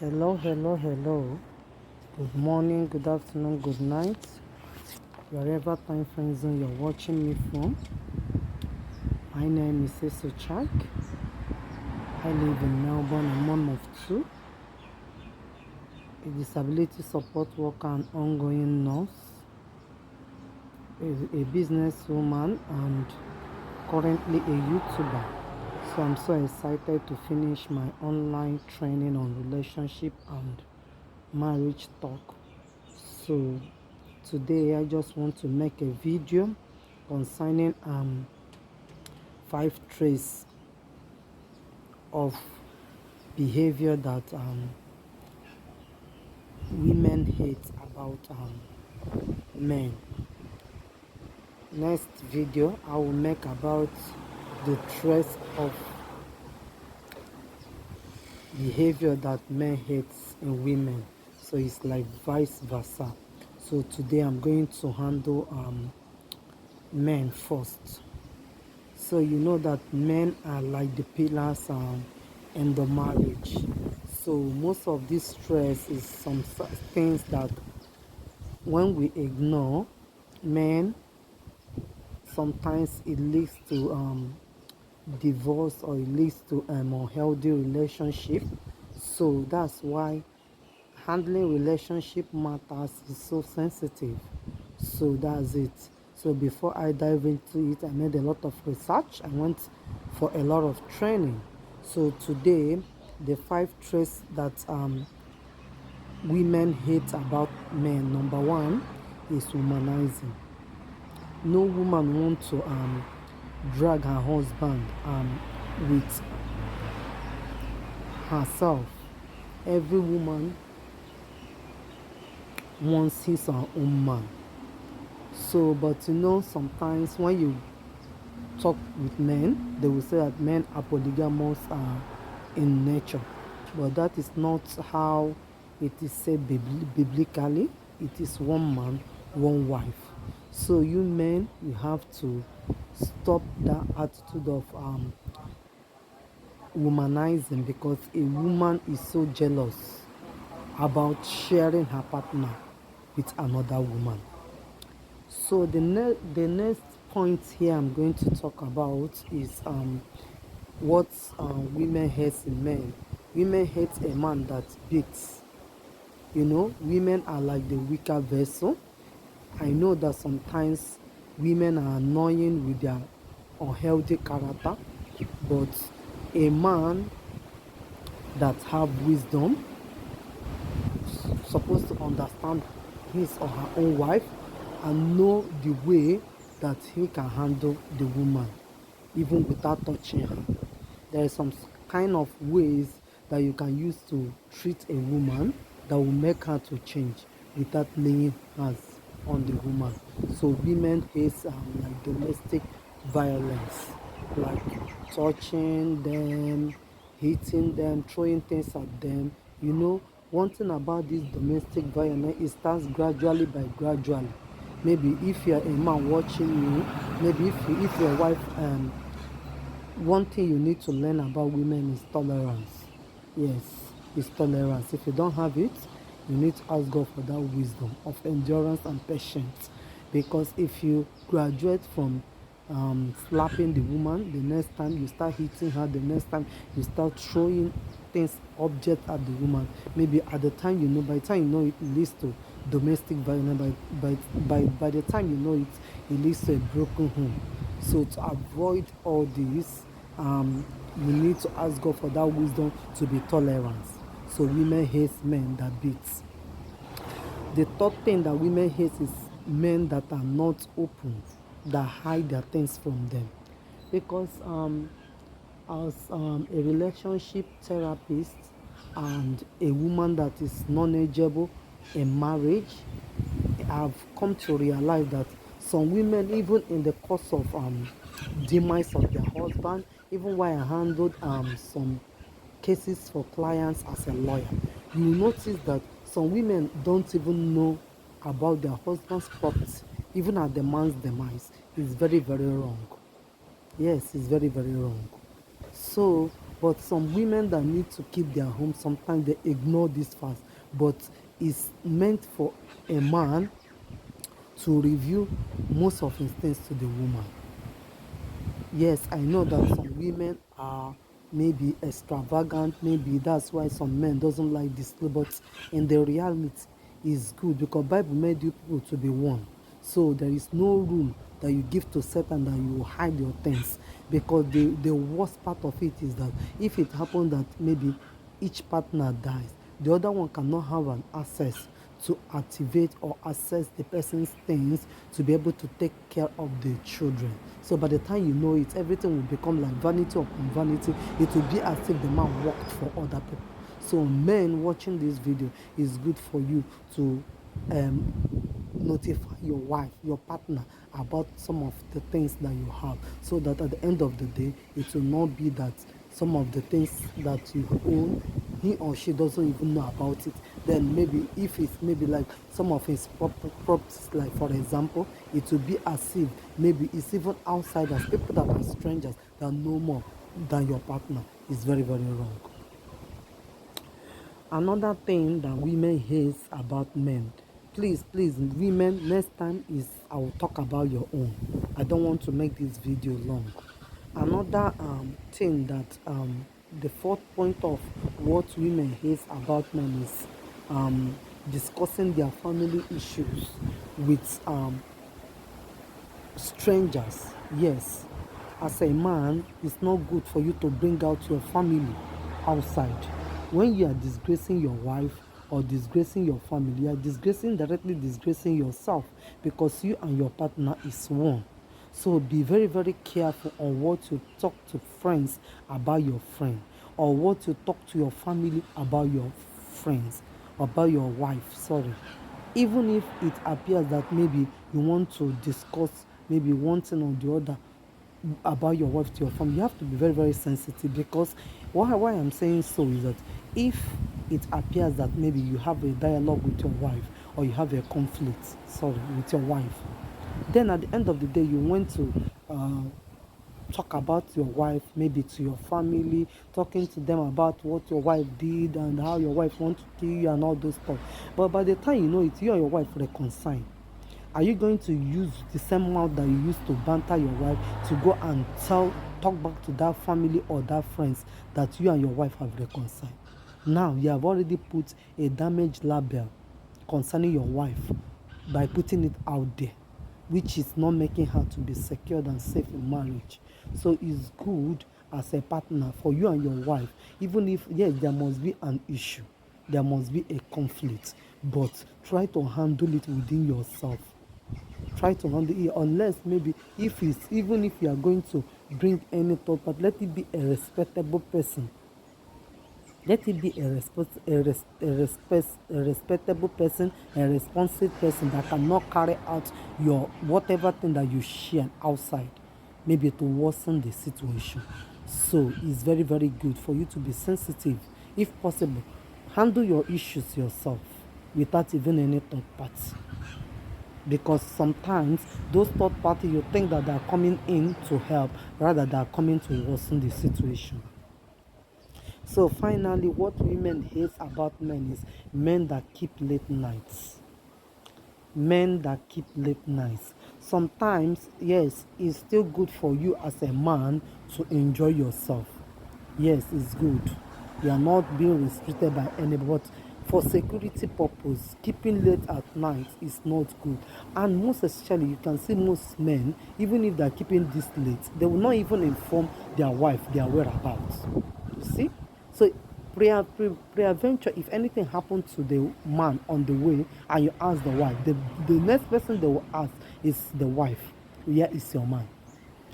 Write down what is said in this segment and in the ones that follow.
Hello, hello, hello. Good morning, good afternoon, good night. Wherever time frame zone you're watching me from. My name is Chyk. I live in Melbourne. I'm mom of two, a disability support worker and ongoing nurse, a businesswoman, and currently a YouTuber. So I'm so excited to finish my online training on relationship and marriage talk. So today I just want to make a video concerning 5 traits of behavior that women hate about men. Next video I will make about the traits of behavior that men hate in women. So it's like vice versa. So today I'm going to handle men first. So you know that men are like the pillars in the marriage. So most of this stress is some things that when we ignore, men, sometimes it leads to divorce, or it leads to unhealthy relationship. So that's why handling relationship matters is so sensitive. So that's it. So before I dive into it, I made a lot of research. I went for a lot of training. So today, the 5 traits that women hate about men. Number one is womanizing. No woman wants to drag her husband with herself. Every woman wants his or her own man. So, but you know, sometimes when you talk with men, they will say that men are polygamous in nature. But that is not how it is said biblically. It is one man, one wife. So you men, you have to stop that attitude of womanizing, because a woman is so jealous about sharing her partner with another woman. So the next point here I'm going to talk about is what women hate in men. Women hate a man that beats. You know, women are like the weaker vessel. I know that sometimes women are annoying with their unhealthy character, but a man that have wisdom supposed to understand his or her own wife and know the way that he can handle the woman even without touching her. There are some kind of ways that you can use to treat a woman that will make her to change without laying hands on the woman. So women hate like domestic violence, like touching them, hitting them, throwing things at them. You know, one thing about this domestic violence, it starts gradually by gradually. Maybe if you're a man watching you, maybe if your wife one thing you need to learn about women is tolerance. Yes, it's tolerance. If you don't have it, you need to ask God for that wisdom of endurance and patience. Because if you graduate from slapping the woman, the next time you start hitting her, the next time you start throwing things, objects at the woman, maybe at the time you know, by the time you know it leads to domestic violence, by the time you know it, it leads to a broken home. So to avoid all this, you need to ask God for that wisdom to be tolerant. So women hate men that beats. The third thing that women hate is men that are not open, that hide their things from them. Because as a relationship therapist and a woman that is knowledgeable in marriage, I've come to realize that some women, even in the course of demise of their husband, even while I handled some cases for clients as a lawyer, you will notice that some women don't even know about their husband's property, even at the man's demise. It's very, very wrong. Yes, it's very, very wrong. So But some women that need to keep their home, sometimes they ignore this fast. But it's meant for a man to review most of his things to the woman. Yes, I know that some women are maybe extravagant, maybe that's why some men doesn't like this, but in the reality is good because Bible made you people to be one. So there is no room that you give to Satan that you hide your things, because the worst part of it is that if it happens that maybe each partner dies, the other one cannot have an access to activate or access the person's things to be able to take care of the children. So by the time you know it, everything will become like vanity upon vanity. It will be as if the man worked for other people. So men watching this video, is good for you to notify your wife, your partner, about some of the things that you have, so that at the end of the day it will not be that some of the things that you own, he or she doesn't even know about it. Then maybe if it's maybe like some of his properties, like for example, it will be as if maybe it's even outsiders, people that are strangers that know more than your partner. Is very, very wrong. Another thing that women hate about men, please women, next time is I will talk about your own. I don't want to make this video long. Another thing that the fourth point of what women hate about men is discussing their family issues with strangers. Yes, as a man, it's not good for you to bring out your family outside. When you are disgracing your wife or disgracing your family, you are directly disgracing yourself, because you and your partner is one. So be very, very careful on what you talk to friends about your friend, or what you talk to your family about your friends, about your wife, sorry. Even if it appears that maybe you want to discuss maybe one thing or the other about your wife to your family, you have to be very, very sensitive, because why I'm saying so is that if it appears that maybe you have a dialogue with your wife, or you have a conflict, sorry, with your wife, then at the end of the day you want to talk about your wife maybe to your family, talking to them about what your wife did and how your wife wants to kill you and all those stuff. But by the time you know it, you and your wife reconcile. Are you going to use the same mouth that you used to banter your wife to go and talk back to that family or that friends that you and your wife have reconciled? Now you have already put a damage label concerning your wife by putting it out there, which is not making her to be secured and safe in marriage. So it's good as a partner for you and your wife, even if yes, there must be an issue, there must be a conflict, but try to handle it within yourself. Try to handle it, unless maybe if it's, even if you are going to bring any thought, but let it be a respectable person. Let it be a respectable person, a responsive person that cannot carry out your whatever thing that you share outside, maybe to worsen the situation. So it's very, very good for you to be sensitive. If possible, handle your issues yourself without even any third party, because sometimes those third party, you think that they are coming in to help, rather they are coming to worsen the situation. So finally, what women hate about men is men that keep late nights. Men that keep late nights. Sometimes, yes, it's still good for you as a man to enjoy yourself. Yes, it's good. You are not being restricted by anybody, but for security purpose, keeping late at night is not good. And most especially, you can see most men, even if they are keeping this late, they will not even inform their wife their whereabouts. You see? So pre-adventure, if anything happened to the man on the way and you ask the wife, the next person they will ask is the wife, where is your man?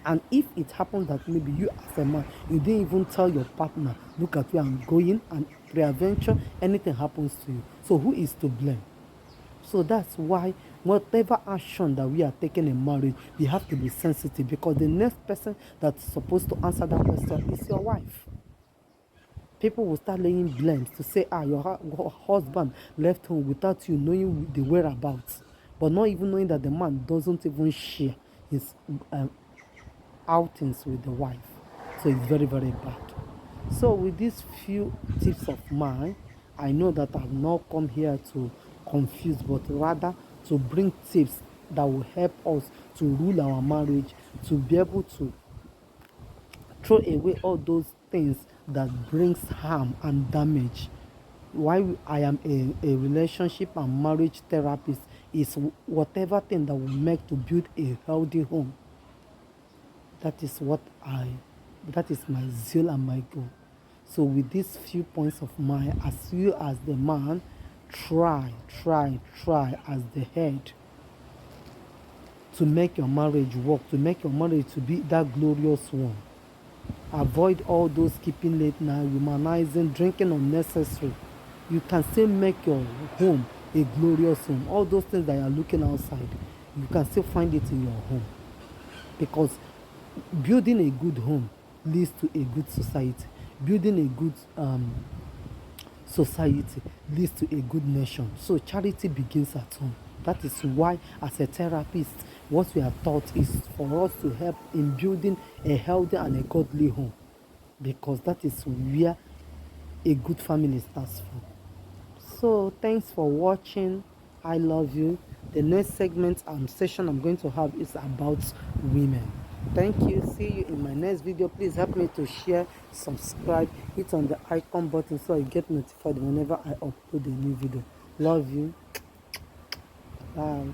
And if it happens that maybe you as a man, you didn't even tell your partner, look at where I'm going, and pre-adventure, anything happens to you, so who is to blame? So that's why whatever action that we are taking in marriage, we have to be sensitive, because the next person that's supposed to answer that question is your wife. People will start laying blames to say, your husband left home without you knowing the whereabouts, but not even knowing that the man doesn't even share his outings with the wife. So it's very, very bad. So with these few tips of mine, I know that I've not come here to confuse, but rather to bring tips that will help us to rule our marriage, to be able to throw away all those things that brings harm and damage. Why I am a relationship and marriage therapist is whatever thing that will make to build a healthy home. That is what that is my zeal and my goal. So with these few points of mine, as you as the man, try as the head to make your marriage work, to make your marriage to be that glorious one. Avoid all those keeping late night, humanizing, drinking unnecessary. You can still make your home a glorious home. All those things that you are looking outside, you can still find it in your home. Because building a good home leads to a good society. Building a good society leads to a good nation. So charity begins at home. That is why, as a therapist, what we are taught is for us to help in building a healthy and a godly home, because that is where a good family starts from. So thanks for watching. I love you. The next segment and session I'm going to have is about women. Thank you. See you in my next video. Please help me to share, subscribe, hit on the icon button so I get notified whenever I upload a new video. Love you. Bye.